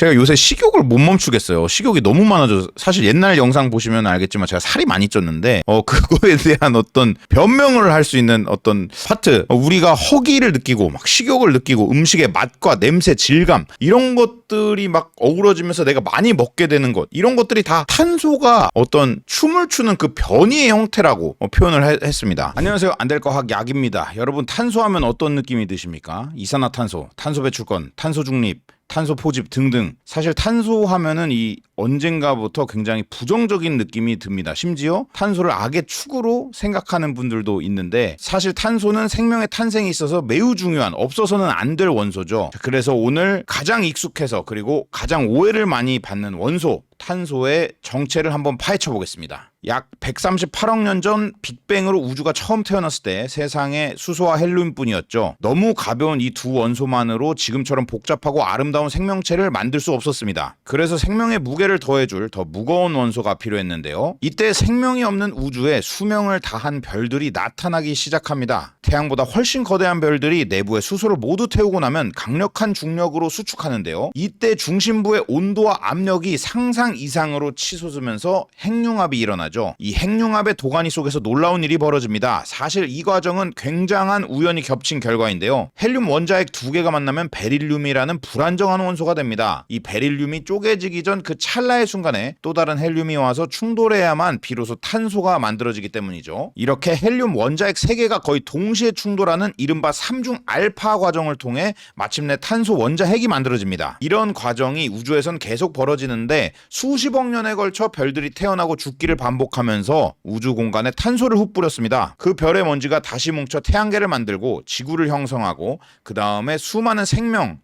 제가 요새 식욕을 못 멈추겠어요. 식욕이 너무 많아져서. 사실 옛날 영상 보시면 알겠지만 제가 살이 많이 쪘는데 그거에 대한 어떤 변명을 할 수 있는 어떤 파트, 우리가 허기를 느끼고 막 식욕을 느끼고 음식의 맛과 냄새, 질감 이런 것들이 막 어우러지면서 내가 많이 먹게 되는 것, 이런 것들이 다 탄소가 어떤 춤을 추는 그 변이의 형태라고 표현을 했습니다. 안녕하세요, 안될과학 약입니다. 여러분, 탄소하면 어떤 느낌이 드십니까? 이산화탄소, 탄소 배출권, 탄소 중립, 탄소 포집 등등. 사실 탄소 하면은 이 언젠가부터 굉장히 부정적인 느낌이 듭니다. 심지어 탄소를 악의 축으로 생각하는 분들도 있는데, 사실 탄소는 생명의 탄생에 있어서 매우 중요한, 없어서는 안 될 원소죠. 그래서 오늘 가장 익숙해서 그리고 가장 오해를 많이 받는 원소 탄소의 정체를 한번 파헤쳐 보겠습니다. 약 138억 년 전 빅뱅으로 우주가 처음 태어났을 때 세상에 수소와 헬륨뿐이었죠. 너무 가벼운 이 두 원소만으로 지금처럼 복잡하고 아름다운 생명체를 만들 수 없었습니다. 그래서 생명의 무게를 더해줄 더 무거운 원소가 필요했는데요. 이때 생명이 없는 우주에 수명을 다한 별들이 나타나기 시작합니다. 태양보다 훨씬 거대한 별들이 내부에 수소를 모두 태우고 나면 강력한 중력으로 수축하는데요. 이때 중심부의 온도와 압력이 상상 이상으로 치솟으면서 핵융합이 일어나죠. 이 핵융합의 도가니 속에서 놀라운 일이 벌어집니다. 사실 이 과정은 굉장한 우연이 겹친 결과인데요. 헬륨 원자핵 두 개가 만나면 베릴륨이라는 불안정한 원소가 됩니다. 이 베릴륨이 쪼개지기 전 그 찰나의 순간에 또 다른 헬륨이 와서 충돌해야만 비로소 탄소가 만들어지기 때문이죠. 이렇게 헬륨 원자핵 세 개가 거의 동시에 충돌하는 이른바 삼중 알파 과정을 통해 마침내 탄소 원자핵이 만들어집니다. 이런 과정이 우주에선 계속 벌어지는데 수십억 년에 걸쳐 별들이 태어나고 죽기를 반복하면서 우주 공간에 탄소를 흩뿌렸습니다. 그 별의 먼지가 다시 뭉쳐 태양계를 만들고 지구를 형성하고 그 다음에 수많은 생명,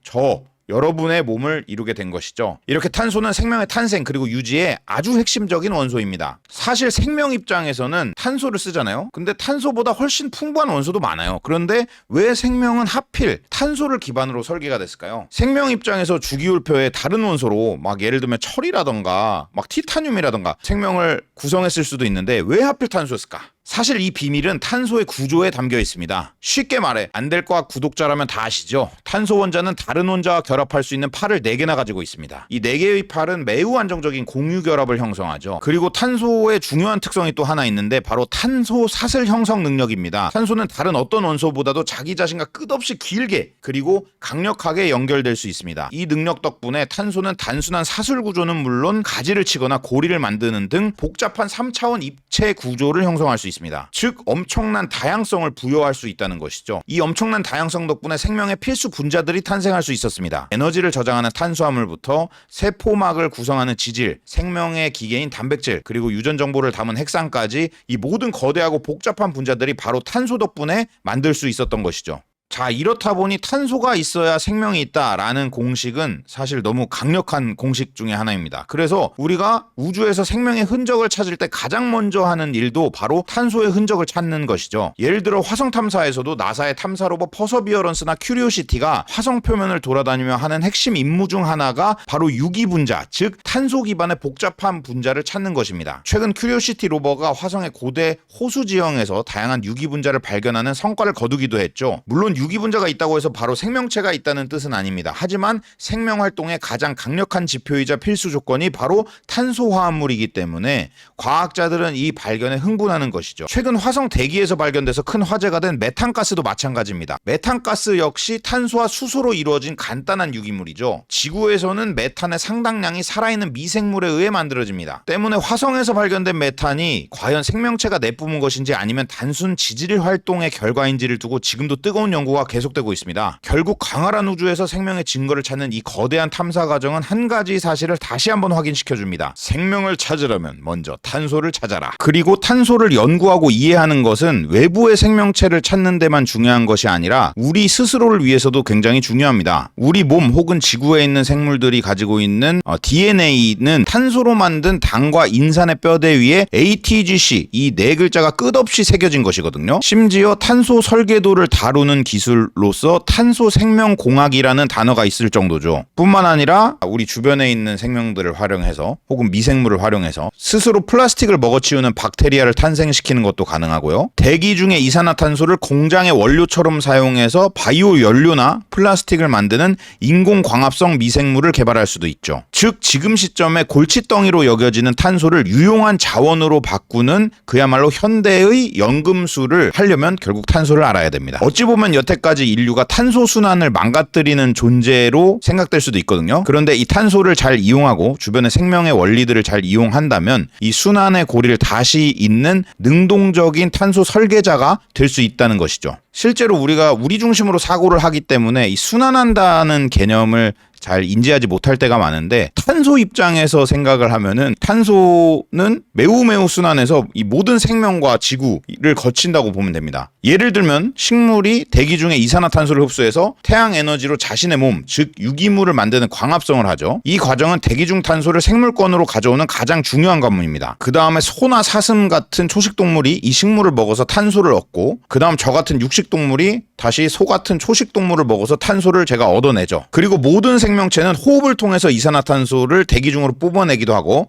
여러분의 몸을 이루게 된 것이죠. 이렇게 탄소는 생명의 탄생 그리고 유지에 아주 핵심적인 원소입니다. 사실 생명 입장에서는 탄소를 쓰잖아요. 근데 탄소보다 훨씬 풍부한 원소도 많아요. 그런데 왜 생명은 하필 탄소를 기반으로 설계가 됐을까요? 생명 입장에서 주기율표에 다른 원소로 막 예를 들면 철이라던가 막 티타늄이라던가 생명을 구성했을 수도 있는데 왜 하필 탄소였을까? 사실 이 비밀은 탄소의 구조에 담겨 있습니다. 쉽게 말해 안될과학 구독자라면 다 아시죠? 탄소 원자는 다른 원자와 결합할 수 있는 팔을 4개나 가지고 있습니다. 이 4개의 팔은 매우 안정적인 공유 결합을 형성하죠. 그리고 탄소의 중요한 특성이 또 하나 있는데 바로 탄소 사슬 형성 능력입니다. 탄소는 다른 어떤 원소보다도 자기 자신과 끝없이 길게 그리고 강력하게 연결될 수 있습니다. 이 능력 덕분에 탄소는 단순한 사슬 구조는 물론 가지를 치거나 고리를 만드는 등 복잡한 3차원 입체 구조를 형성할 수 있습니다. 즉 엄청난 다양성을 부여할 수 있다는 것이죠. 이 엄청난 다양성 덕분에 생명의 필수 분자들이 탄생할 수 있었습니다. 에너지를 저장하는 탄수화물부터 세포막을 구성하는 지질, 생명의 기계인 단백질, 그리고 유전 정보를 담은 핵산까지 이 모든 거대하고 복잡한 분자들이 바로 탄소 덕분에 만들 수 있었던 것이죠. 자, 이렇다 보니 탄소가 있어야 생명이 있다라는 공식은 사실 너무 강력한 공식 중에 하나입니다. 그래서 우리가 우주에서 생명의 흔적을 찾을 때 가장 먼저 하는 일도 바로 탄소의 흔적을 찾는 것이죠. 예를 들어 화성 탐사에서도 나사의 탐사 로봇 퍼서비어런스나 큐리오시티가 화성 표면을 돌아다니며 하는 핵심 임무 중 하나가 바로 유기 분자, 즉 탄소 기반의 복잡한 분자를 찾는 것입니다. 최근 큐리오시티 로버가 화성의 고대 호수 지형에서 다양한 유기 분자를 발견하는 성과를 거두기도 했죠. 물론 유기 분자가 있다고 해서 바로 생명체가 있다는 뜻은 아닙니다. 하지만 생명 활동의 가장 강력한 지표이자 필수 조건이 바로 탄소 화합물이기 때문에 과학자들은 이 발견에 흥분하는 것이죠. 최근 화성 대기에서 발견돼서 큰 화제가 된 메탄가스도 마찬가지입니다. 메탄가스 역시 탄소와 수소로 이루어진 간단한 유기물이죠. 지구에서는 메탄의 상당량이 살아있는 미생물에 의해 만들어집니다. 때문에 화성에서 발견된 메탄이 과연 생명체가 내뿜은 것인지 아니면 단순 지질 활동의 결과인지를 두고 지금도 뜨거운 연구가 계속되고 있습니다. 결국 광활한 우주에서 생명의 증거를 찾는 이 거대한 탐사 과정은 한 가지 사실을 다시 한번 확인시켜줍니다. 생명을 찾으려면 먼저 탄소를 찾아라. 그리고 탄소를 연구하고 이해하는 것은 외부의 생명체를 찾는 데만 중요한 것이 아니라 우리 스스로를 위해서도 굉장히 중요합니다. 우리 몸 혹은 지구에 있는 생물들이 가지고 있는 DNA는 탄소로 만든 당과 인산의 뼈대 위에 ATGC 이 4글자가 끝없이 새겨진 것이거든요. 심지어 탄소 설계도를 다루는 기술로서 탄소 생명공학이라는 단어가 있을 정도죠. 뿐만 아니라 우리 주변에 있는 생명들을 활용해서 혹은 미생물을 활용해서 스스로 플라스틱을 먹어치우는 박테리아를 탄생시키는 것도 가능하고요. 대기 중에 이산화탄소를 공장의 원료처럼 사용해서 바이오 연료나 플라스틱을 만드는 인공광합성 미생물을 개발할 수도 있죠. 즉 지금 시점에 골칫덩이로 여겨지는 탄소를 유용한 자원으로 바꾸는 그야말로 현대의 연금술을 하려면 결국 탄소를 알아야 됩니다. 어찌 보면 여태까지 인류가 탄소 순환을 망가뜨리는 존재로 생각될 수도 있거든요. 그런데 이 탄소를 잘 이용하고 주변의 생명의 원리들을 잘 이용한다면 이 순환의 고리를 다시 잇는 능동적인 탄소 설계자가 될 수 있다는 것이죠. 실제로 우리가 우리 중심으로 사고를 하기 때문에 이 순환한다는 개념을 잘 인지하지 못할 때가 많은데, 탄소 입장에서 생각을 하면은 탄소는 매우 순환해서 이 모든 생명과 지구를 거친다고 보면 됩니다. 예를 들면 식물이 대기 중에 이산화탄소를 흡수해서 태양 에너지로 자신의 몸, 즉 유기물을 만드는 광합성을 하죠. 이 과정은 대기 중 탄소를 생물권으로 가져오는 가장 중요한 관문입니다. 그 다음에 소나 사슴 같은 초식동물이 이 식물을 먹어서 탄소를 얻고, 그 다음 저 같은 육식동물이 다시 소 같은 초식동물을 먹어서 탄소를 제가 얻어내죠. 그리고 모든 생명체는 호흡을 통해서 이산화탄소를 대기 중으로 뿜어내기도 하고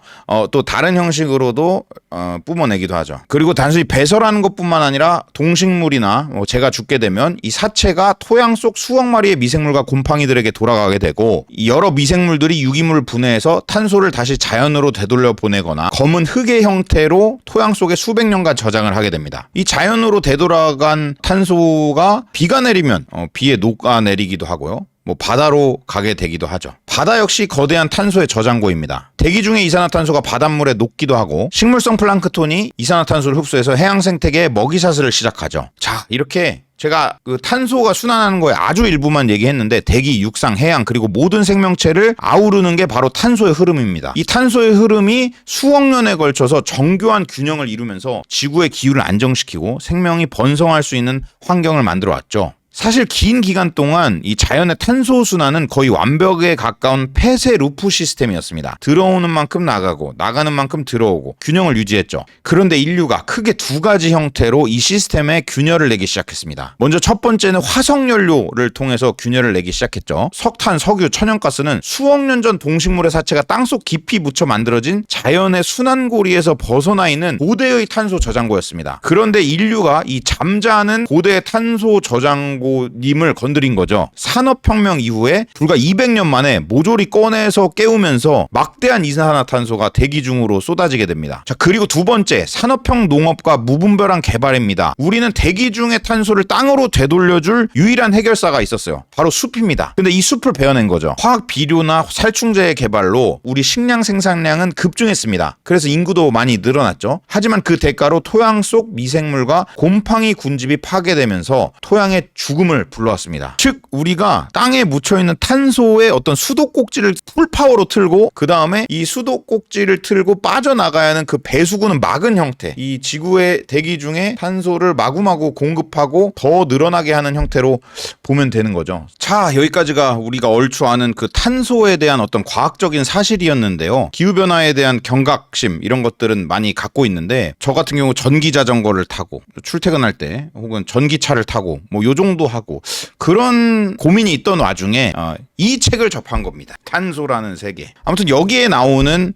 또 다른 형식으로도 뿜어내기도 하죠. 그리고 단순히 배설하는 것뿐만 아니라 동식물이나 제가 죽게 되면 이 사체가 토양 속 수억 마리의 미생물과 곰팡이들에게 돌아가게 되고, 여러 미생물들이 유기물을 분해해서 탄소를 다시 자연으로 되돌려 보내거나 검은 흙의 형태로 토양 속에 수백 년간 저장을 하게 됩니다. 이 자연으로 되돌아간 탄소가 비가 내리면 비에 녹아내리기도 하고요. 바다로 가게 되기도 하죠. 바다 역시 거대한 탄소의 저장고입니다. 대기 중에 이산화탄소가 바닷물에 녹기도 하고, 식물성 플랑크톤이 이산화탄소를 흡수해서 해양 생태계에 먹이사슬을 시작하죠. 자, 이렇게 제가 그 탄소가 순환하는 거에 아주 일부만 얘기했는데, 대기, 육상, 해양 그리고 모든 생명체를 아우르는 게 바로 탄소의 흐름입니다. 이 탄소의 흐름이 수억 년에 걸쳐서 정교한 균형을 이루면서 지구의 기후를 안정시키고 생명이 번성할 수 있는 환경을 만들어 왔죠. 사실 긴 기간 동안 이 자연의 탄소 순환은 거의 완벽에 가까운 폐쇄 루프 시스템이었습니다. 들어오는 만큼 나가고 나가는 만큼 들어오고 균형을 유지했죠. 그런데 인류가 크게 두 가지 형태로 이 시스템에 균열을 내기 시작했습니다. 먼저 첫 번째는 화석연료를 통해서 균열을 내기 시작했죠. 석탄, 석유, 천연가스는 수억 년 전 동식물의 사체가 땅속 깊이 묻혀 만들어진 자연의 순환고리에서 벗어나 있는 고대의 탄소 저장고였습니다. 그런데 인류가 이 잠자는 고대의 탄소 저장고 님을 건드린 거죠. 산업혁명 이후에 불과 200년 만에 모조리 꺼내서 깨우면서 막대한 이산화탄소가 대기 중으로 쏟아지게 됩니다. 자, 그리고 두 번째, 산업형 농업과 무분별한 개발입니다. 우리는 대기 중의 탄소를 땅으로 되돌려줄 유일한 해결사가 있었어요. 바로 숲입니다. 근데 이 숲을 베어낸 거죠. 화학 비료나 살충제의 개발로 우리 식량 생산량은 급증했습니다. 그래서 인구도 많이 늘어났죠. 하지만 그 대가로 토양 속 미생물과 곰팡이 군집이 파괴되면서 토양의 죽음을 불러왔습니다. 즉 우리가 땅에 묻혀있는 탄소의 어떤 수도꼭지를 풀파워로 틀고, 그 다음에 이 수도꼭지를 틀고 빠져나가야 하는 그 배수구는 막은 형태, 이 지구의 대기 중에 탄소를 마구마구 공급하고 더 늘어나게 하는 형태로 보면 되는 거죠. 자, 여기까지가 우리가 얼추 아는 그 탄소에 대한 어떤 과학적인 사실이었는데요. 기후변화에 대한 경각심 이런 것들은 많이 갖고 있는데, 저 같은 경우 전기자전거를 타고 출퇴근할 때 혹은 전기차를 타고 요 정도 하고 그런 고민이 있던 와중에 이 책을 접한 겁니다. 탄소라는 세계. 아무튼 여기에 나오는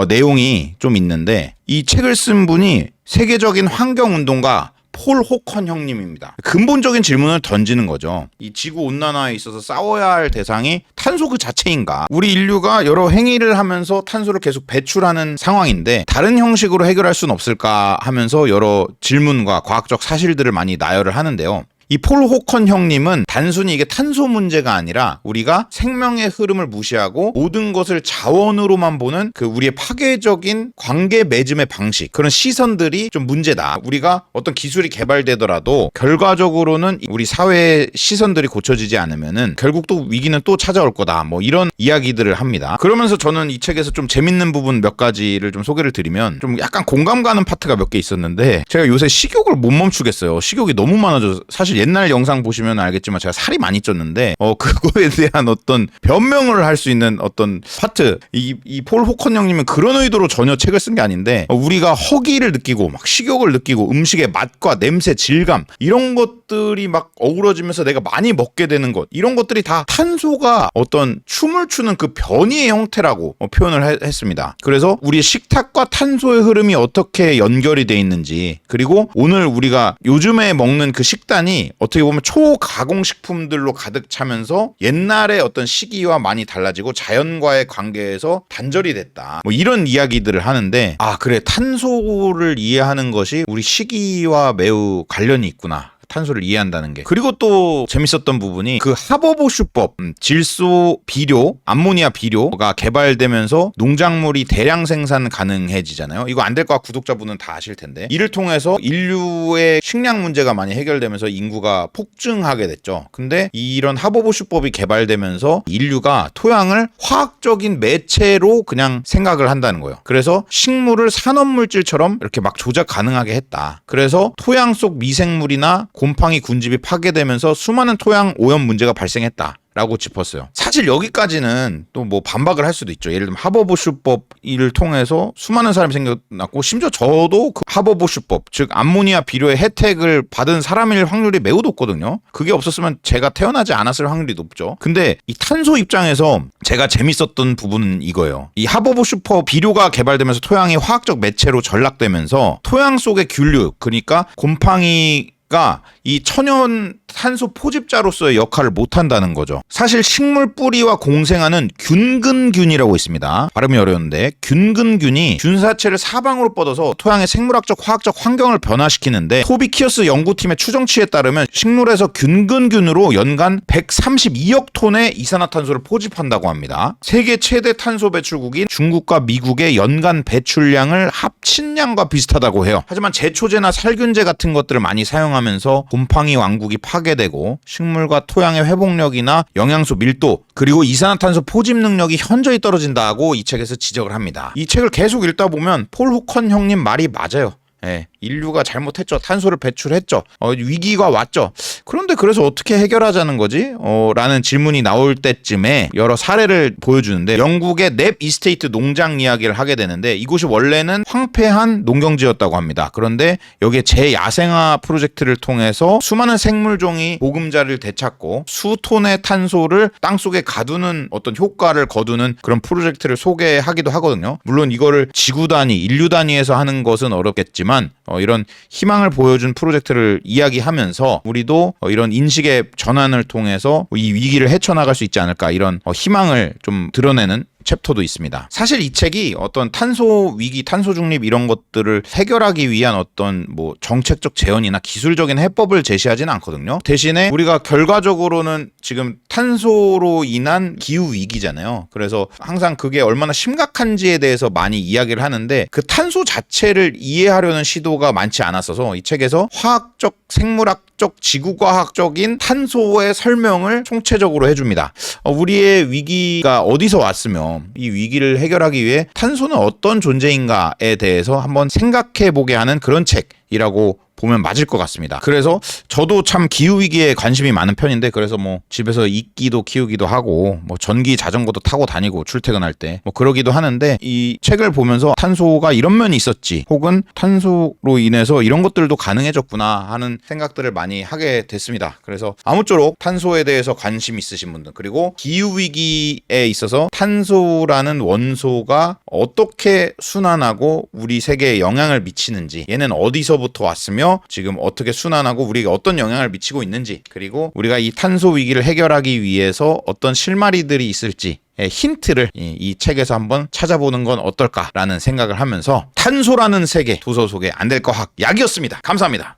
내용이 좀 있는데, 이 책을 쓴 분이 세계적인 환경운동가 폴 호컨 형님입니다. 근본적인 질문을 던지는 거죠. 이 지구 온난화에 있어서 싸워야 할 대상이 탄소 그 자체인가? 우리 인류가 여러 행위를 하면서 탄소를 계속 배출하는 상황인데 다른 형식으로 해결할 수는 없을까 하면서 여러 질문과 과학적 사실들을 많이 나열을 하는데요. 이 폴 호컨 형님은 단순히 이게 탄소 문제가 아니라 우리가 생명의 흐름을 무시하고 모든 것을 자원으로만 보는 그 우리의 파괴적인 관계 맺음의 방식, 그런 시선들이 좀 문제다. 우리가 어떤 기술이 개발되더라도 결과적으로는 우리 사회의 시선들이 고쳐지지 않으면은 결국 또 위기는 또 찾아올 거다. 이런 이야기들을 합니다. 그러면서 저는 이 책에서 좀 재밌는 부분 몇 가지를 좀 소개를 드리면, 좀 약간 공감 가는 파트가 몇 개 있었는데, 제가 요새 식욕을 못 멈추겠어요. 식욕이 너무 많아져서 사실 옛날 영상 보시면 알겠지만 제가 살이 많이 쪘는데 그거에 대한 어떤 변명을 할 수 있는 어떤 파트, 이 폴 호컨 형님은 그런 의도로 전혀 책을 쓴 게 아닌데 우리가 허기를 느끼고 막 식욕을 느끼고 음식의 맛과 냄새, 질감 이런 것들이 막 어우러지면서 내가 많이 먹게 되는 것, 이런 것들이 다 탄소가 어떤 춤을 추는 그 변이의 형태라고 표현을 했습니다. 그래서 우리의 식탁과 탄소의 흐름이 어떻게 연결이 돼 있는지, 그리고 오늘 우리가 요즘에 먹는 그 식단이 어떻게 보면 초가공식품들로 가득 차면서 옛날의 어떤 시기와 많이 달라지고 자연과의 관계에서 단절이 됐다, 뭐 이런 이야기들을 하는데, 그래, 탄소를 이해하는 것이 우리 시기와 매우 관련이 있구나, 탄소를 이해한다는 게. 그리고 또 재밌었던 부분이 그 하버보슈법, 질소 비료, 암모니아 비료가 개발되면서 농작물이 대량 생산 가능해지잖아요. 이거 안 될 거야, 구독자분은 다 아실 텐데. 이를 통해서 인류의 식량 문제가 많이 해결되면서 인구가 폭증하게 됐죠. 근데 이런 하버보슈법이 개발되면서 인류가 토양을 화학적인 매체로 그냥 생각을 한다는 거예요. 그래서 식물을 산업물질처럼 이렇게 막 조작 가능하게 했다. 그래서 토양 속 미생물이나 곰팡이 군집이 파괴되면서 수많은 토양 오염 문제가 발생했다 라고 짚었어요. 사실 여기까지는 또 뭐 반박을 할 수도 있죠. 예를 들면 하버보슈법을 통해서 수많은 사람이 생겨났고, 심지어 저도 그 하버보슈법, 즉 암모니아 비료의 혜택을 받은 사람일 확률이 매우 높거든요. 그게 없었으면 제가 태어나지 않았을 확률이 높죠. 근데 이 탄소 입장에서 제가 재밌었던 부분은 이거예요. 이 하버보슈법 비료가 개발되면서 토양이 화학적 매체로 전락되면서 토양 속의 균류, 그러니까 곰팡이가 이 천연 탄소 포집자로서의 역할을 못한다는 거죠. 사실 식물 뿌리와 공생하는 균근균이라고 있습니다. 발음이 어려운데, 균근균이 균사체를 사방으로 뻗어서 토양의 생물학적 화학적 환경을 변화시키는데, 토비키어스 연구팀의 추정치에 따르면 식물에서 균근균으로 연간 132억 톤의 이산화탄소를 포집한다고 합니다. 세계 최대 탄소 배출국인 중국과 미국의 연간 배출량을 합친 양과 비슷하다고 해요. 하지만 제초제나 살균제 같은 것들을 많이 사용하면서 곰팡이 왕국이 파괴되고 식물과 토양의 회복력이나 영양소 밀도, 그리고 이산화탄소 포집 능력이 현저히 떨어진다고 이 책에서 지적을 합니다. 이 책을 계속 읽다 보면 폴 호컨 형님 말이 맞아요. 예, 인류가 잘못했죠. 탄소를 배출했죠. 위기가 왔죠. 그런데 그래서 어떻게 해결하자는 거지? 라는 질문이 나올 때쯤에 여러 사례를 보여주는데, 영국의 넵 이스테이트 농장 이야기를 하게 되는데, 이곳이 원래는 황폐한 농경지였다고 합니다. 그런데 여기에 재야생화 프로젝트를 통해서 수많은 생물종이 보금자리를 되찾고 수톤의 탄소를 땅속에 가두는 어떤 효과를 거두는 그런 프로젝트를 소개하기도 하거든요. 물론 이거를 지구 단위, 인류 단위에서 하는 것은 어렵겠지만 이런 희망을 보여준 프로젝트를 이야기하면서 우리도 이런 인식의 전환을 통해서 이 위기를 헤쳐나갈 수 있지 않을까, 이런 희망을 좀 드러내는 챕터도 있습니다. 사실 이 책이 어떤 탄소 위기, 탄소 중립 이런 것들을 해결하기 위한 어떤 뭐 정책적 제언이나 기술적인 해법을 제시하지는 않거든요. 대신에 우리가 결과적으로는 지금 탄소로 인한 기후 위기잖아요. 그래서 항상 그게 얼마나 심각한지에 대해서 많이 이야기를 하는데, 그 탄소 자체를 이해하려는 시도가 많지 않았어서 이 책에서 화학적, 생물학적, 지구과학적인 탄소의 설명을 총체적으로 해줍니다. 우리의 위기가 어디서 왔으며 이 위기를 해결하기 위해 탄소는 어떤 존재인가에 대해서 한번 생각해보게 하는 그런 책이라고 보면 맞을 것 같습니다. 그래서 저도 참 기후위기에 관심이 많은 편인데, 그래서 뭐 집에서 이끼도 키우기도 하고 뭐 전기 자전거도 타고 다니고 출퇴근할 때 뭐 그러기도 하는데, 이 책을 보면서 탄소가 이런 면이 있었지, 혹은 탄소로 인해서 이런 것들도 가능해졌구나 하는 생각들을 많이 하게 됐습니다. 그래서 아무쪼록 탄소에 대해서 관심 있으신 분들, 그리고 기후위기에 있어서 탄소라는 원소가 어떻게 순환하고 우리 세계에 영향을 미치는지, 얘는 어디서부터 왔으며 지금 어떻게 순환하고 우리에게 어떤 영향을 미치고 있는지, 그리고 우리가 이 탄소 위기를 해결하기 위해서 어떤 실마리들이 있을지 힌트를 이 책에서 한번 찾아보는 건 어떨까라는 생각을 하면서, 탄소라는 세계 도서 속의 안 될 거 학 약이었습니다. 감사합니다.